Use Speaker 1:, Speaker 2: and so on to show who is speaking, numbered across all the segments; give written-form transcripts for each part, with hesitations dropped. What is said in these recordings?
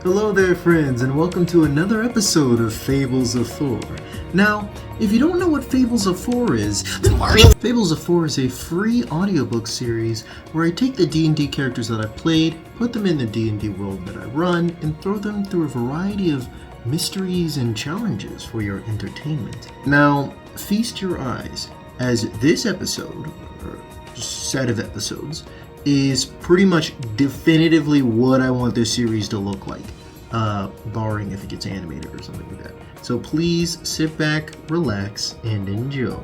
Speaker 1: Hello there, friends, and welcome to another episode of Fables of Four. Now, if you don't know what Fables of Four is, Fables of Four is a free audiobook series where I take the D&D characters that I've played, put them in the D&D world that I run, and throw them through a variety of mysteries and challenges for your entertainment. Now, feast your eyes, as this episode, or set of episodes, is pretty much definitively what I want this series to look like, barring if it gets animated or something like that. So please sit back, relax, and enjoy.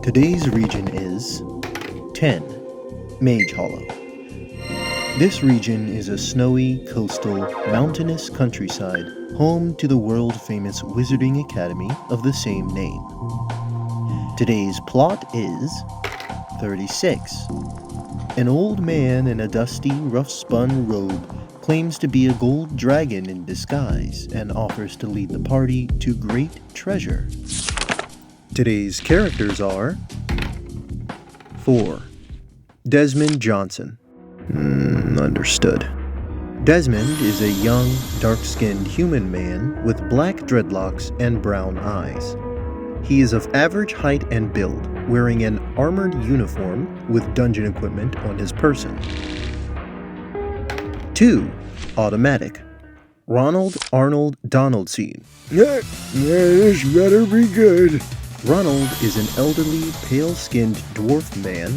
Speaker 1: Today's region is 10, Mage Hollow. This region is a snowy, coastal, mountainous countryside home to the world-famous Wizarding Academy of the same name. Today's plot is 36. An old man in a dusty, rough-spun robe claims to be a gold dragon in disguise and offers to lead the party to great treasure. Today's characters are 4. Desmond Johnson. Understood. Desmond is a young, dark-skinned human man with black dreadlocks and brown eyes. He is of average height and build, wearing an armored uniform with dungeon equipment on his person. 2. Automatic. Ronuld Arnold Donaldson.
Speaker 2: This better be good.
Speaker 1: Ronuld is an elderly, pale-skinned dwarf man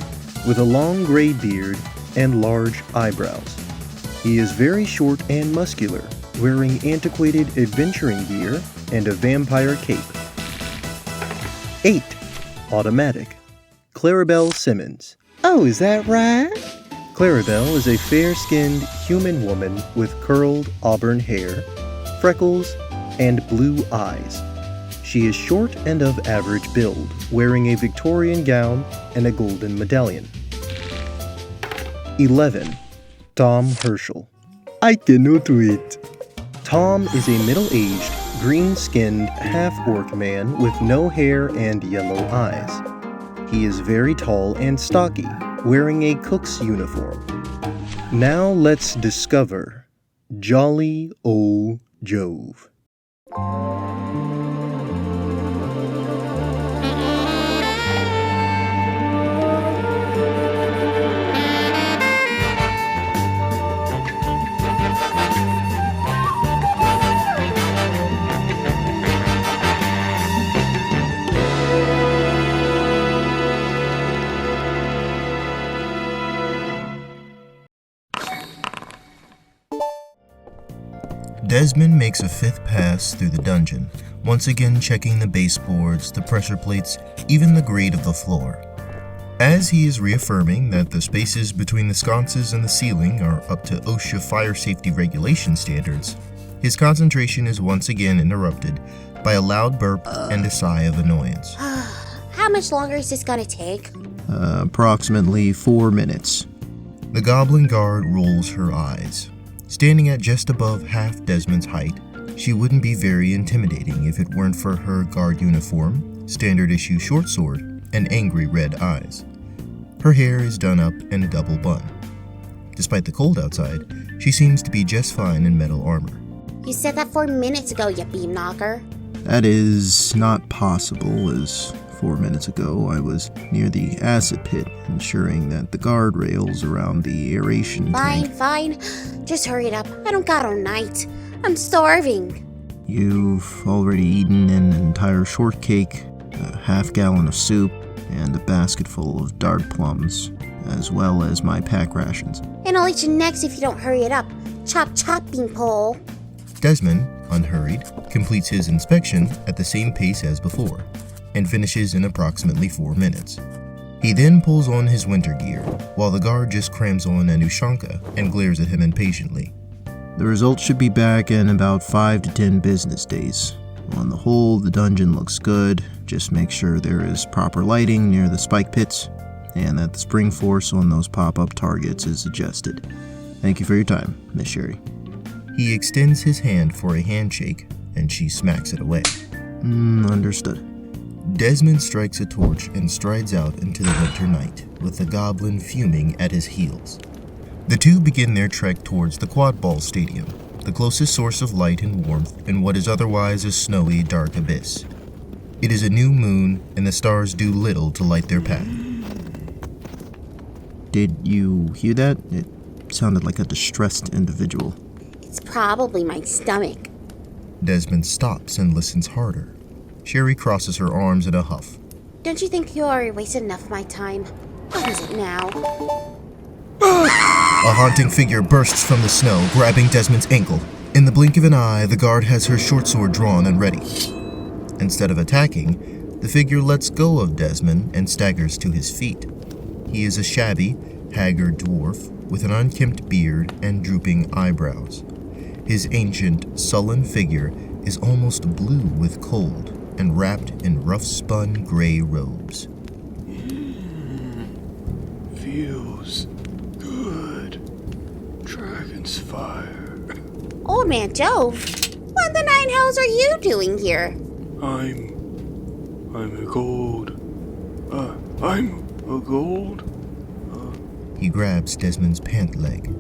Speaker 1: with a long gray beard and large eyebrows. He is very short and muscular, wearing antiquated adventuring gear and a vampire cape. 8. Automatic. Clarabelle Simmons.
Speaker 2: Oh, is that right?
Speaker 1: Clarabelle is a fair-skinned human woman with curled auburn hair, freckles, and blue eyes. She is short and of average build, wearing a Victorian gown and a golden medallion. 11. Tom Herschel.
Speaker 2: I cannot wait.
Speaker 1: Tom is a middle-aged, green-skinned, half-orc man with no hair and yellow eyes. He is very tall and stocky, wearing a cook's uniform. Now let's discover Jolly Old Jove. Desmond makes a fifth pass through the dungeon, once again checking the baseboards, the pressure plates, even the grade of the floor. As he is reaffirming that the spaces between the sconces and the ceiling are up to OSHA fire safety regulation standards, his concentration is once again interrupted by a loud burp and a sigh of annoyance.
Speaker 3: How much longer is this gonna take?
Speaker 1: Approximately 4 minutes. The goblin guard rolls her eyes. Standing at just above half Desmond's height, she wouldn't be very intimidating if it weren't for her guard uniform, standard issue short sword, and angry red eyes. Her hair is done up in a double bun. Despite the cold outside, she seems to be just fine in metal armor.
Speaker 3: You said that 4 minutes ago, you beam knocker.
Speaker 1: That is not possible, as 4 minutes ago I was near the acid pit, ensuring that the guardrails around the aeration tank...
Speaker 3: Fine. Just hurry it up. I don't got all night. I'm starving.
Speaker 1: You've already eaten an entire shortcake, a half-gallon of soup, and a basket full of dart plums, as well as my pack rations.
Speaker 3: And I'll eat you next if you don't hurry it up. Chop, beanpole.
Speaker 1: Desmond, unhurried, completes his inspection at the same pace as before, and finishes in approximately 4 minutes. He then pulls on his winter gear, while the guard just crams on a Ushanka and glares at him impatiently. The results should be back in about 5 to 10 business days. On the whole, the dungeon looks good. Just make sure there is proper lighting near the spike pits, and that the spring force on those pop-up targets is adjusted. Thank you for your time, Miss Sherry. He extends his hand for a handshake, and she smacks it away. Understood. Desmond strikes a torch and strides out into the winter night, with the goblin fuming at his heels. The two begin their trek towards the Quadball Stadium, the closest source of light and warmth in what is otherwise a snowy, dark abyss. It is a new moon, and the stars do little to light their path.
Speaker 4: Did you hear that? It sounded like a distressed individual.
Speaker 3: It's probably my stomach.
Speaker 1: Desmond stops and listens harder. Sherry crosses her arms in a huff.
Speaker 3: Don't you think you already wasted enough of my time? What is it now?
Speaker 1: A haunting figure bursts from the snow, grabbing Desmond's ankle. In the blink of an eye, the guard has her short sword drawn and ready. Instead of attacking, the figure lets go of Desmond and staggers to his feet. He is a shabby, haggard dwarf with an unkempt beard and drooping eyebrows. His ancient, sullen figure is almost blue with cold and wrapped in rough-spun gray robes.
Speaker 2: Feels good. Dragon's fire.
Speaker 3: Old man Jove, what the nine hells are you doing here?
Speaker 2: I'm a gold. I'm a gold.
Speaker 1: He grabs Desmond's pant leg.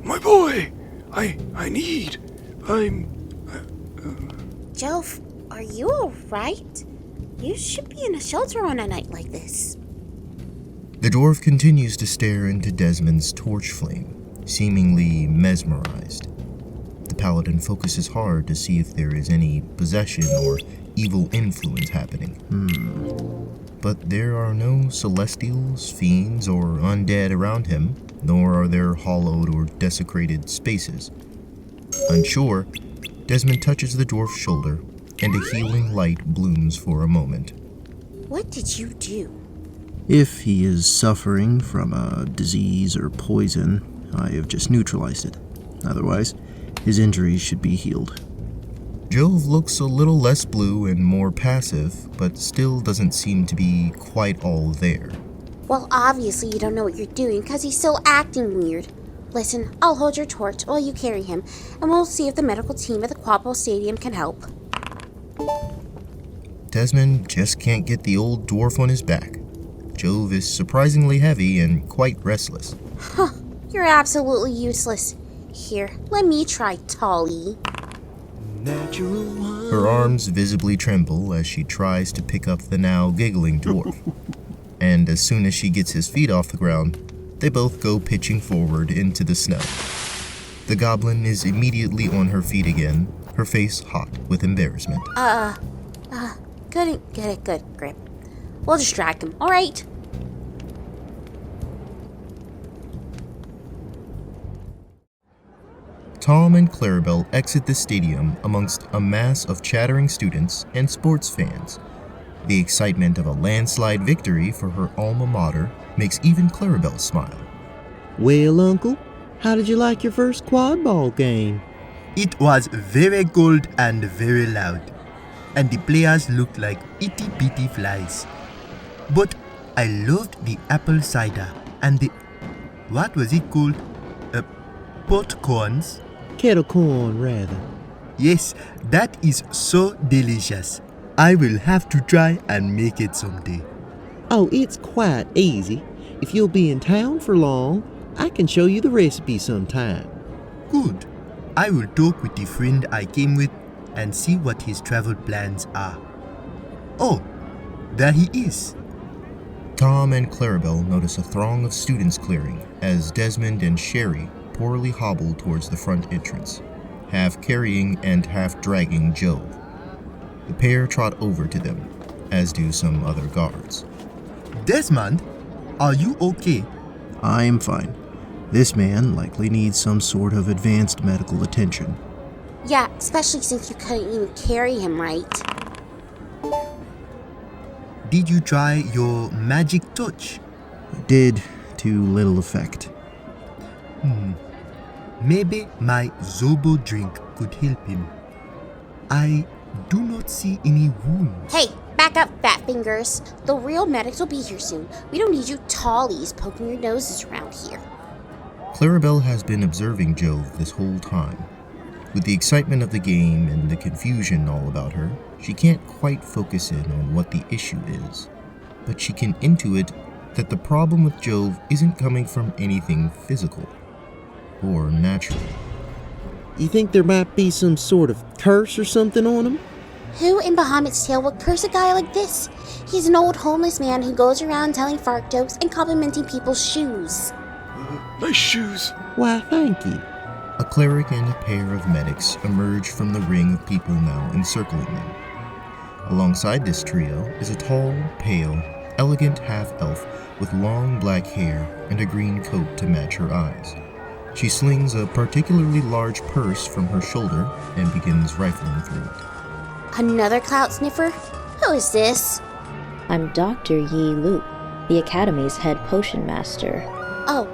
Speaker 2: My boy!
Speaker 3: Jove, are you alright? You should be in a shelter on a night like this.
Speaker 1: The dwarf continues to stare into Desmond's torch flame, seemingly mesmerized. The paladin focuses hard to see if there is any possession or evil influence happening. But there are no celestials, fiends, or undead around him, nor are there hollowed or desecrated spaces. Unsure, Desmond touches the dwarf's shoulder, and a healing light blooms for a moment.
Speaker 3: What did you do?
Speaker 4: If he is suffering from a disease or poison, I have just neutralized it. Otherwise, his injuries should be healed.
Speaker 1: Jove looks a little less blue and more passive, but still doesn't seem to be quite all there.
Speaker 3: Well, obviously you don't know what you're doing because he's still acting weird. Listen, I'll hold your torch while you carry him, and we'll see if the medical team at the Quadball Stadium can help.
Speaker 1: Desmond just can't get the old dwarf on his back. Jove is surprisingly heavy and quite restless.
Speaker 3: Huh, you're absolutely useless. Here, let me try, Tolly.
Speaker 1: Her arms visibly tremble as she tries to pick up the now giggling dwarf. And as soon as she gets his feet off the ground, they both go pitching forward into the snow. The goblin is immediately on her feet again, her face hot with embarrassment.
Speaker 3: Good grip. We'll distract him, alright?
Speaker 1: Tom and Clarabelle exit the stadium amongst a mass of chattering students and sports fans. The excitement of a landslide victory for her alma mater makes even Clarabelle smile.
Speaker 5: Well, Uncle, how did you like your first Quadball game?
Speaker 2: It was very cold and very loud, and the players looked like itty-bitty flies. But I loved the apple cider and the... what was it called? Popcorns?
Speaker 5: Kettle corn, rather.
Speaker 2: Yes, that is so delicious. I will have to try and make it someday.
Speaker 5: Oh, it's quite easy. If you'll be in town for long, I can show you the recipe sometime.
Speaker 2: Good. I will talk with the friend I came with and see what his travel plans are. Oh, there he is.
Speaker 1: Tom and Clarabelle notice a throng of students clearing as Desmond and Sherry poorly hobble towards the front entrance, half carrying and half dragging Jove. The pair trot over to them, as do some other guards.
Speaker 2: Desmond, are you okay?
Speaker 4: I am fine. This man likely needs some sort of advanced medical attention.
Speaker 3: Yeah, especially since you couldn't even carry him right.
Speaker 2: Did you try your magic touch?
Speaker 4: I did, to little effect.
Speaker 2: Maybe my Zobo drink could help him. I do not see any wounds.
Speaker 3: Hey, back up, fat fingers. The real medics will be here soon. We don't need you tallies poking your noses around here.
Speaker 1: Clarabelle has been observing Jove this whole time. With the excitement of the game and the confusion all about her, she can't quite focus in on what the issue is, but she can intuit
Speaker 4: that the problem with Jove isn't coming from anything physical or natural.
Speaker 5: You think there might be some sort of curse or something on him?
Speaker 3: Who in Bahamut's tale would curse a guy like this? He's an old homeless man who goes around telling fart jokes and complimenting people's shoes.
Speaker 6: Nice shoes.
Speaker 5: Why, thank you.
Speaker 4: A cleric and a pair of medics emerge from the ring of people now encircling them. Alongside this trio is a tall, pale, elegant half-elf with long black hair and a green coat to match her eyes. She slings a particularly large purse from her shoulder and begins rifling through it.
Speaker 3: Another clout sniffer? Who is this?
Speaker 7: I'm Dr. Yi Lu, the Academy's head potion master.
Speaker 3: Oh,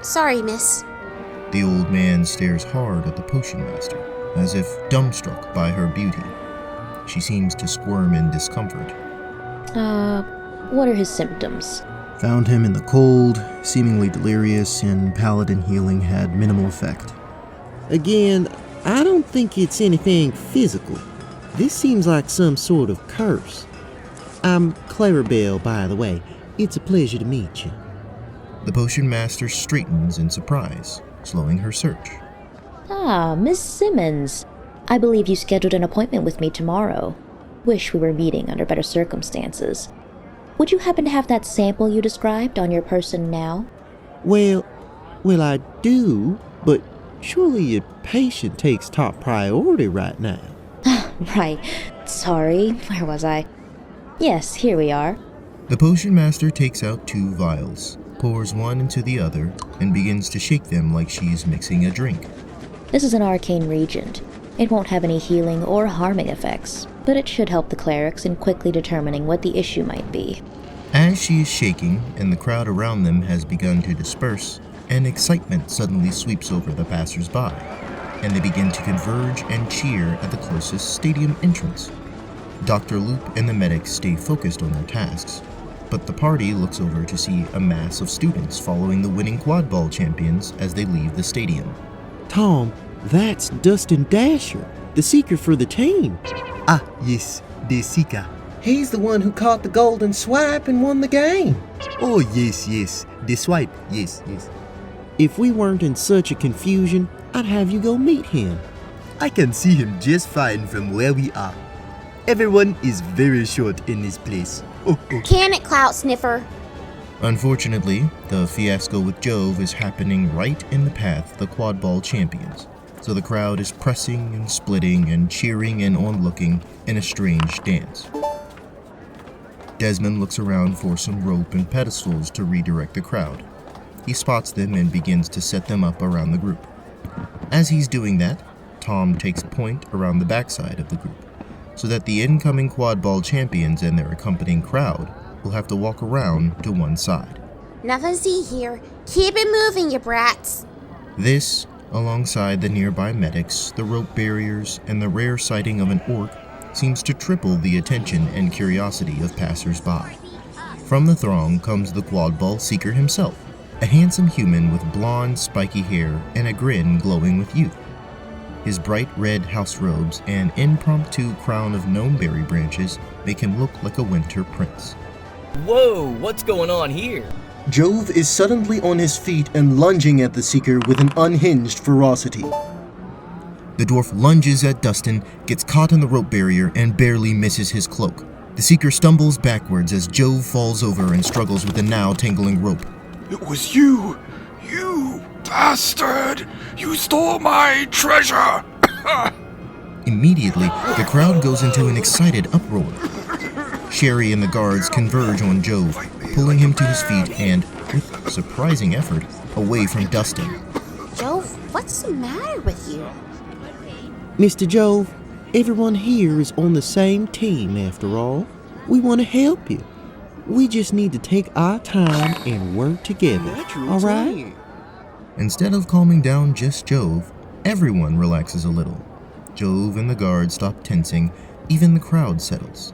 Speaker 3: sorry, miss.
Speaker 4: The old man stares hard at the potion master, as if dumbstruck by her beauty. She seems to squirm in discomfort.
Speaker 7: What are his symptoms?
Speaker 4: Found him in the cold, seemingly delirious, and paladin healing had minimal effect.
Speaker 5: Again, I don't think it's anything physical. This seems like some sort of curse. I'm Clarabelle, by the way. It's a pleasure to meet you.
Speaker 4: The potion master straightens in surprise, slowing her search.
Speaker 7: Miss Simmons. I believe you scheduled an appointment with me tomorrow. Wish we were meeting under better circumstances. Would you happen to have that sample you described on your person now?
Speaker 5: Well, I do, but surely your patient takes top priority right now.
Speaker 7: Right. Sorry, where was I? Yes, here we are.
Speaker 4: The potion master takes out 2 vials, pours one into the other, and begins to shake them like she's mixing a drink.
Speaker 7: This is an arcane reagent. It won't have any healing or harming effects, but it should help the clerics in quickly determining what the issue might be.
Speaker 4: As she is shaking and the crowd around them has begun to disperse, an excitement suddenly sweeps over the passers-by, and they begin to converge and cheer at the closest stadium entrance. Dr. Loop and the medics stay focused on their tasks, but the party looks over to see a mass of students following the winning Quadball champions as they leave the stadium.
Speaker 5: Tom, that's Dustin Dasher, the seeker for the team.
Speaker 2: Ah, yes, the seeker.
Speaker 5: He's the one who caught the golden swipe and won the game.
Speaker 2: Oh, yes, the swipe, yes.
Speaker 5: If we weren't in such a confusion, I'd have you go meet him.
Speaker 2: I can see him just fine from where we are. Everyone is very short in this place. Oh.
Speaker 3: Can it, clout sniffer?
Speaker 4: Unfortunately, the fiasco with Jove is happening right in the path of the Quadball champions, so the crowd is pressing and splitting and cheering and onlooking in a strange dance. Desmond looks around for some rope and pedestals to redirect the crowd. He spots them and begins to set them up around the group. As he's doing that, Tom takes point around the backside of the group, so that the incoming Quadball champions and their accompanying crowd will have to walk around to one side.
Speaker 3: Nothing to see here. Keep it moving, you brats.
Speaker 4: This, alongside the nearby medics, the rope barriers, and the rare sighting of an orc, seems to triple the attention and curiosity of passers-by. From the throng comes the Quadball seeker himself, a handsome human with blonde, spiky hair and a grin glowing with youth. His bright red house robes and impromptu crown of gnomeberry branches make him look like a winter prince.
Speaker 8: Whoa, what's going on here?
Speaker 1: Jove is suddenly on his feet and lunging at the seeker with an unhinged ferocity.
Speaker 4: The dwarf lunges at Dustin, gets caught in the rope barrier, and barely misses his cloak. The seeker stumbles backwards as Jove falls over and struggles with the now tangling rope.
Speaker 6: It was you! You bastard! You stole my treasure!
Speaker 4: Immediately, the crowd goes into an excited uproar. Sherry and the guards converge on Jove, pulling him to his feet and, with surprising effort, away from Dustin.
Speaker 3: Jove, what's the matter with you?
Speaker 5: Mr. Jove, everyone here is on the same team after all. We want to help you. We just need to take our time and work together, all right?
Speaker 4: Instead of calming down just Jove, everyone relaxes a little. Jove and the guards stop tensing, even the crowd settles.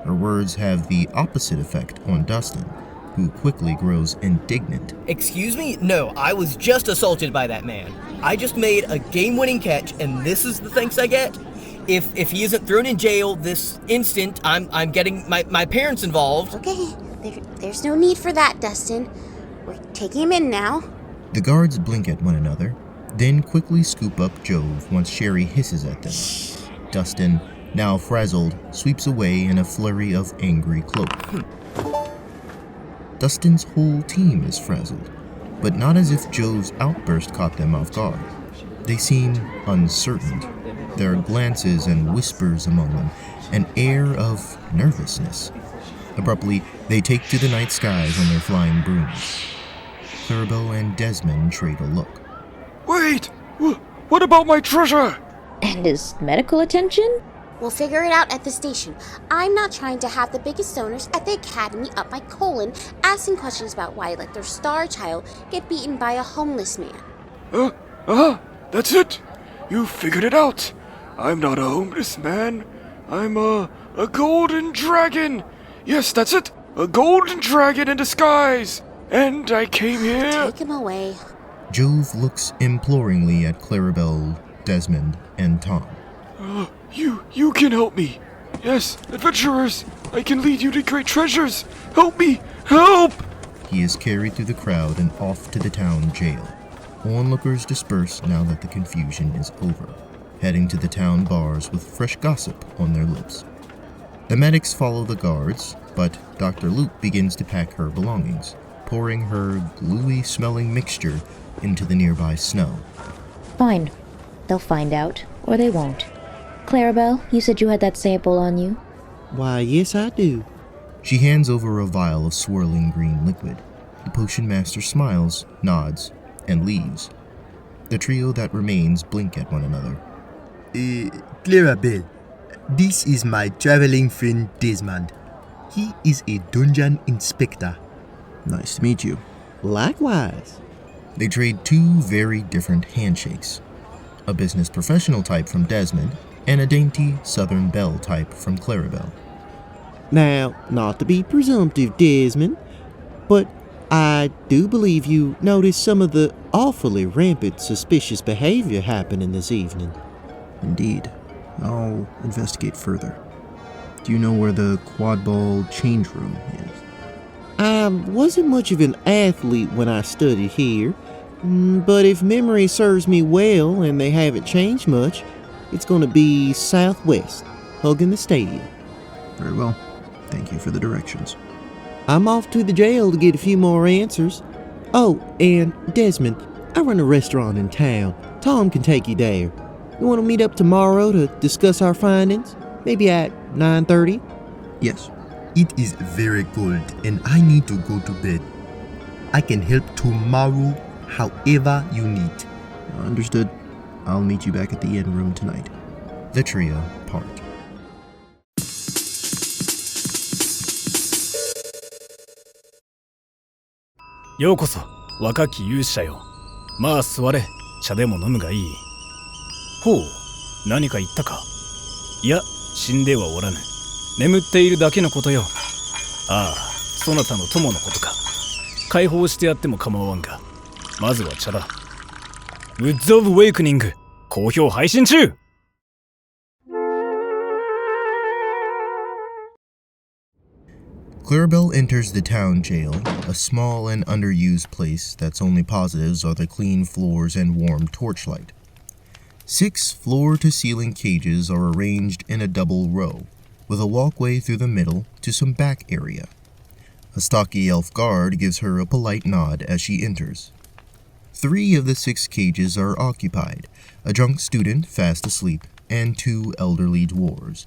Speaker 4: Her words have the opposite effect on Dustin, who quickly grows indignant.
Speaker 8: Excuse me? No, I was just assaulted by that man. I just made a game-winning catch, and this is the thanks I get? If he isn't thrown in jail this instant, I'm getting my parents involved.
Speaker 3: Okay, There's no need for that, Dustin. We're taking him in now.
Speaker 4: The guards blink at one another, then quickly scoop up Jove once Sherry hisses at them. Dustin, now frazzled, sweeps away in a flurry of angry cloak. Dustin's whole team is frazzled, but not as if Jove's outburst caught them off guard. They seem uncertain. There are glances and whispers among them, an air of nervousness. Abruptly, they take to the night skies on their flying brooms. Clarabelle and Desmond trade a look.
Speaker 6: Wait! What about my treasure?
Speaker 7: And his medical attention?
Speaker 3: We'll figure it out at the station. I'm not trying to have the biggest stoners at the academy up my colon asking questions about why I let their star child get beaten by a homeless man.
Speaker 6: That's it. You figured it out. I'm not a homeless man. I'm a golden dragon. Yes, that's it. A golden dragon in disguise. And I came here.
Speaker 3: Take him away.
Speaker 4: Jove looks imploringly at Clarabelle, Desmond, and Tom.
Speaker 6: You can help me. Yes, adventurers. I can lead you to great treasures. Help me. Help!
Speaker 4: He is carried through the crowd and off to the town jail. Onlookers disperse now that the confusion is over, heading to the town bars with fresh gossip on their lips. The medics follow the guards, but Dr. Luke begins to pack her belongings, pouring her gluey-smelling mixture into the nearby snow.
Speaker 7: Fine. They'll find out, or they won't. Clarabelle, you said you had that sample on you?
Speaker 5: Why, yes, I do.
Speaker 4: She hands over a vial of swirling green liquid. The potion master smiles, nods, and leaves. The trio that remains blink at one another.
Speaker 2: Clarabelle, this is my traveling friend Desmond. He is a dungeon inspector.
Speaker 1: Nice to meet you.
Speaker 5: Likewise.
Speaker 4: They trade two very different handshakes. A business professional type from Desmond, and a dainty Southern belle type from Clarabelle.
Speaker 5: Now, not to be presumptive, Desmond, but I do believe you noticed some of the awfully rampant suspicious behavior happening this evening.
Speaker 1: Indeed. I'll investigate further. Do you know where the Quadball change room is?
Speaker 5: I wasn't much of an athlete when I studied here, but if memory serves me well and they haven't changed much, it's going to be southwest, hugging the stadium.
Speaker 1: Very well. Thank you for the directions.
Speaker 5: I'm off to the jail to get a few more answers. Oh, and Desmond, I run a restaurant in town. Tom can take you there. You want to meet up tomorrow to discuss our findings? Maybe at 9:30?
Speaker 1: Yes.
Speaker 2: It is very cold and I need to go to bed. I can help tomorrow however you need.
Speaker 1: Understood. I'll meet you back at the inn room tonight.
Speaker 4: The trio part.
Speaker 9: ようこそ若き勇者よ。まあ座れ、茶でも飲むがいい。ほう、何か言ったか。いや、死んではおらぬ。眠っているだけのことよ。ああ、そなたの友のことか。解放してやっても構わんが、まずは茶だ。Woods of Awakening 好評配信中。
Speaker 4: Clarabelle enters the town jail, a small and underused place that's only positives are the clean floors and warm torchlight. 6 floor-to-ceiling cages are arranged in a double row, with a walkway through the middle to some back area. A stocky elf guard gives her a polite nod as she enters. 3 of the 6 cages are occupied, a drunk student fast asleep, and 2 elderly dwarves.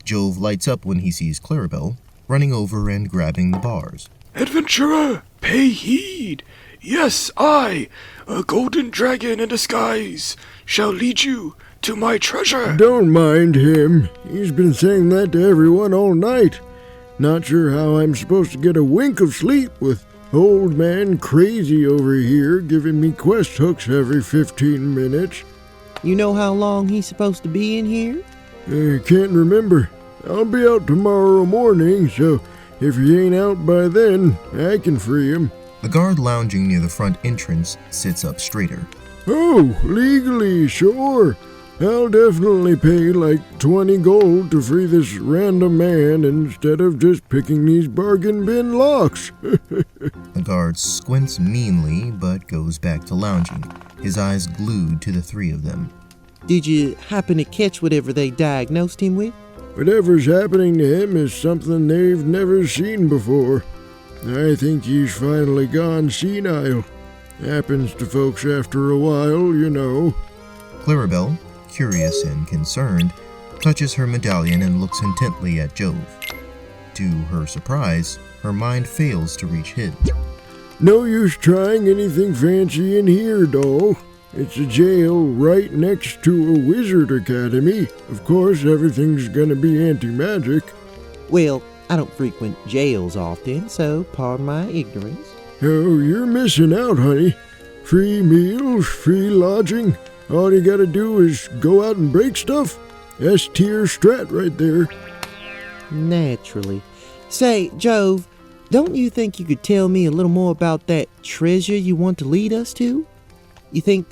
Speaker 4: Jove lights up when he sees Clarabelle, running over and grabbing the bars.
Speaker 6: Adventurer, pay heed. Yes, I, a golden dragon in disguise, shall lead you to my treasure.
Speaker 10: Don't mind him. He's been saying that to everyone all night. Not sure how I'm supposed to get a wink of sleep with old man crazy over here giving me quest hooks every 15 minutes.
Speaker 5: You know how long he's supposed to be in here?
Speaker 10: I can't remember. I'll be out tomorrow morning, so if he ain't out by then, I can free him.
Speaker 4: The guard lounging near the front entrance sits up straighter.
Speaker 10: Oh, legally, sure. I'll definitely pay like 20 gold to free this random man instead of just picking these bargain bin locks.
Speaker 4: The guard squints meanly but goes back to lounging, his eyes glued to the three of them.
Speaker 5: Did you happen to catch whatever they diagnosed him with?
Speaker 10: Whatever's happening to him is something they've never seen before. I think he's finally gone senile. Happens to folks after a while, you know.
Speaker 4: Clarabelle, curious and concerned, touches her medallion and looks intently at Jove. To her surprise, her mind fails to reach his.
Speaker 10: No use trying anything fancy in here, doll. It's a jail right next to a wizard academy. Of course, everything's gonna be anti-magic.
Speaker 5: Well, I don't frequent jails often, so pardon my ignorance.
Speaker 10: Oh, you're missing out, honey. Free meals, free lodging. All you gotta do is go out and break stuff. S-tier strat right there.
Speaker 5: Naturally. Say, Jove, don't you think you could tell me a little more about that treasure you want to lead us to? You think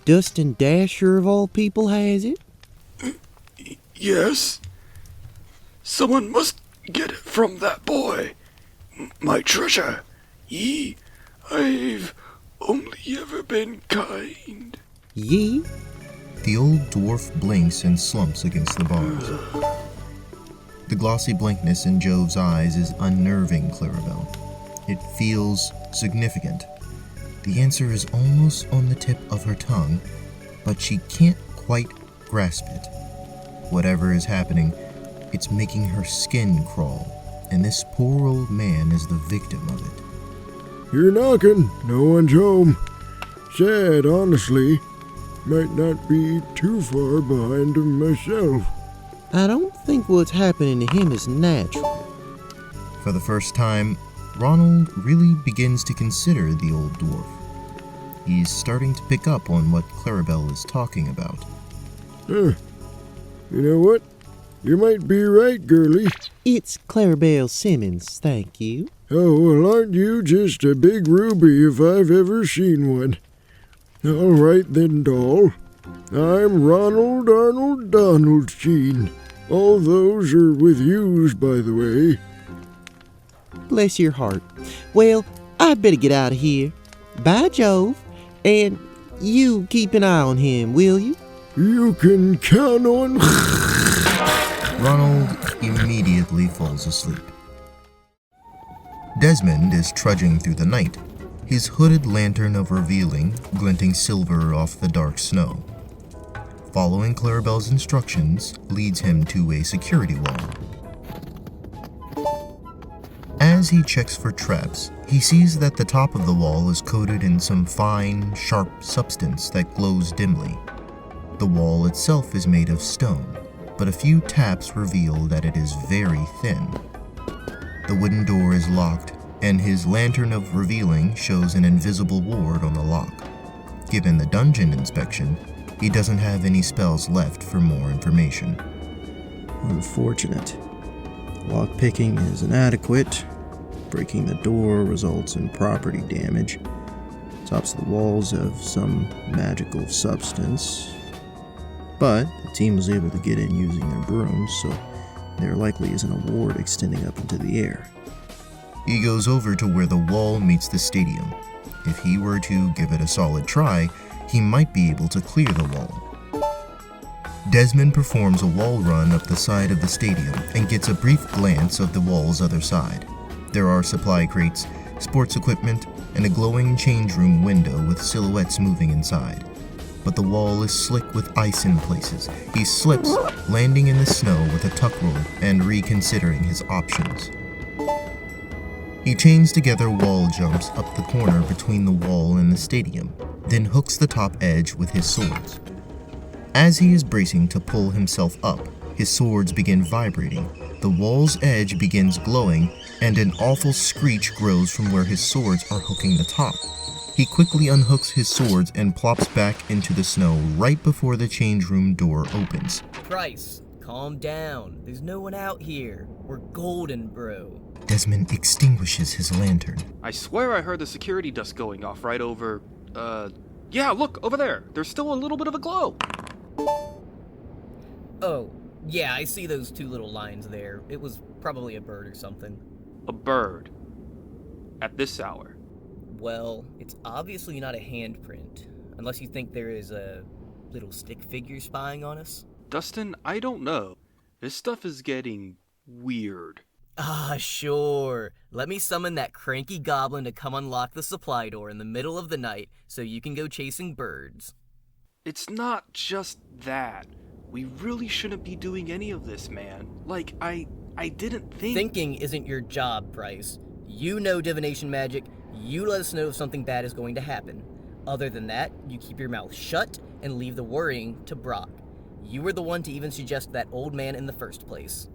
Speaker 5: Dustin Dasher of all people has it?
Speaker 6: Yes. Someone must get it from that boy. My treasure. I've only ever been kind.
Speaker 5: Ye?
Speaker 4: The old dwarf blinks and slumps against the bars. The glossy blankness in Jove's eyes is unnerving Clarabelle. It feels significant. The answer is almost on the tip of her tongue, but she can't quite grasp it. Whatever is happening, it's making her skin crawl, and this poor old man is the victim of it.
Speaker 10: You're knocking. No one's home. Sad, honestly. Might not be too far behind him myself.
Speaker 5: I don't think what's happening to him is natural.
Speaker 4: For the first time, Ronuld really begins to consider the old dwarf. He's starting to pick up on what Clarabelle is talking about.
Speaker 10: You know what? You might be right, girlie.
Speaker 5: It's Clarabelle Simmons, thank you.
Speaker 10: Oh, well, aren't you just a big ruby if I've ever seen one? All right then, doll. I'm Ronald Arnold Donaldstein. All those are with yous, by the way.
Speaker 5: Bless your heart. Well, I'd better get out of here. Bye, Jove. And you keep an eye on him, will you?
Speaker 10: You can count on...
Speaker 4: Ronuld immediately falls asleep. Desmond is trudging through the night, his hooded lantern of revealing glinting silver off the dark snow. Following Clarabelle's instructions leads him to a security wall. As he checks for traps, he sees that the top of the wall is coated in some fine, sharp substance that glows dimly. The wall itself is made of stone, but a few taps reveal that it is very thin. The wooden door is locked, and his lantern of revealing shows an invisible ward on the lock. Given the dungeon inspection, he doesn't have any spells left for more information.
Speaker 1: Unfortunate. Lockpicking is inadequate. Breaking the door results in property damage. Tops of the walls have some magical substance. But the team was able to get in using their brooms, so there likely isn't a ward extending up into the air.
Speaker 4: He goes over to where the wall meets the stadium. If he were to give it a solid try, he might be able to clear the wall. Desmond performs a wall run up the side of the stadium and gets a brief glance of the wall's other side. There are supply crates, sports equipment, and a glowing change room window with silhouettes moving inside. But the wall is slick with ice in places. He slips, landing in the snow with a tuck roll and reconsidering his options. He chains together wall jumps up the corner between the wall and the stadium, then hooks the top edge with his swords. As he is bracing to pull himself up, his swords begin vibrating, the wall's edge begins glowing, and an awful screech grows from where his swords are hooking the top. He quickly unhooks his swords and plops back into the snow right before the change room door opens.
Speaker 8: Price, calm down. There's no one out here. We're golden, bro.
Speaker 4: Desmond extinguishes his lantern.
Speaker 6: I swear I heard the security desk going off right over, yeah, look, over there. There's still a little bit of a glow.
Speaker 8: Oh, yeah, I see those two little lines there. It was probably a bird or something.
Speaker 6: A bird. At this hour.
Speaker 8: Well, it's obviously not a handprint, unless you think there is a little stick figure spying on us.
Speaker 6: Dustin, I don't know. This stuff is getting weird.
Speaker 8: Ah, sure. Let me summon that cranky goblin to come unlock the supply door in the middle of the night so you can go chasing birds.
Speaker 6: It's not just that. We really shouldn't be doing any of this, man. Like, I didn't think...
Speaker 8: Thinking isn't your job, Bryce. You know divination magic. You let us know if something bad is going to happen. Other than that, you keep your mouth shut and leave the worrying to Brock. You were the one to even suggest that old man in the first place.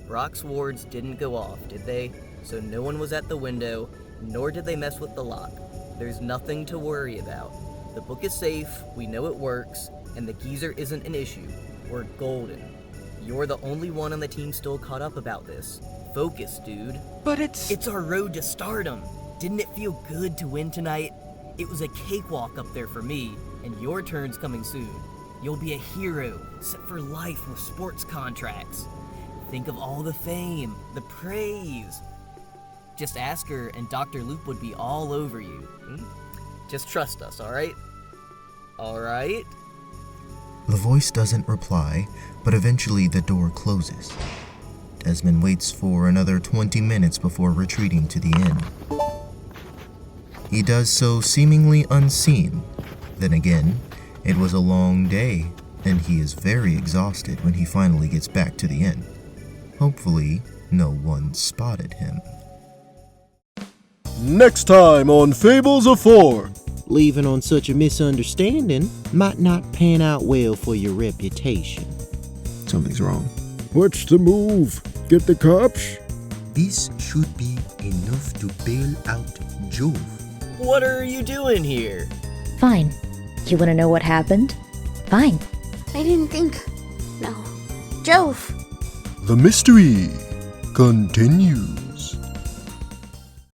Speaker 8: Brock's wards didn't go off, did they? So no one was at the window, nor did they mess with the lock. There's nothing to worry about. The book is safe, we know it works, and the geezer isn't an issue. We're golden. You're the only one on the team still caught up about this. Focus, dude.
Speaker 6: But it's
Speaker 8: our road to stardom. Didn't it feel good to win tonight? It was a cakewalk up there for me, and your turn's coming soon. You'll be a hero, set for life with sports contracts. Think of all the fame, the praise. Just ask her and Dr. Loop would be all over you. Just trust us, alright? Alright?
Speaker 4: The voice doesn't reply, but eventually the door closes. Desmond waits for another 20 minutes before retreating to the inn. He does so seemingly unseen. Then again, it was a long day, and he is very exhausted when he finally gets back to the inn. Hopefully, no one spotted him.
Speaker 10: Next time on Fables of Four.
Speaker 5: Leaving on such a misunderstanding might not pan out well for your reputation.
Speaker 2: Something's wrong.
Speaker 10: What's the move? Get the cops?
Speaker 2: This should be enough to bail out Jove.
Speaker 8: What are you doing here?
Speaker 7: Fine. You want to know what happened? Fine.
Speaker 3: I didn't think. No. Jove!
Speaker 10: The mystery continues.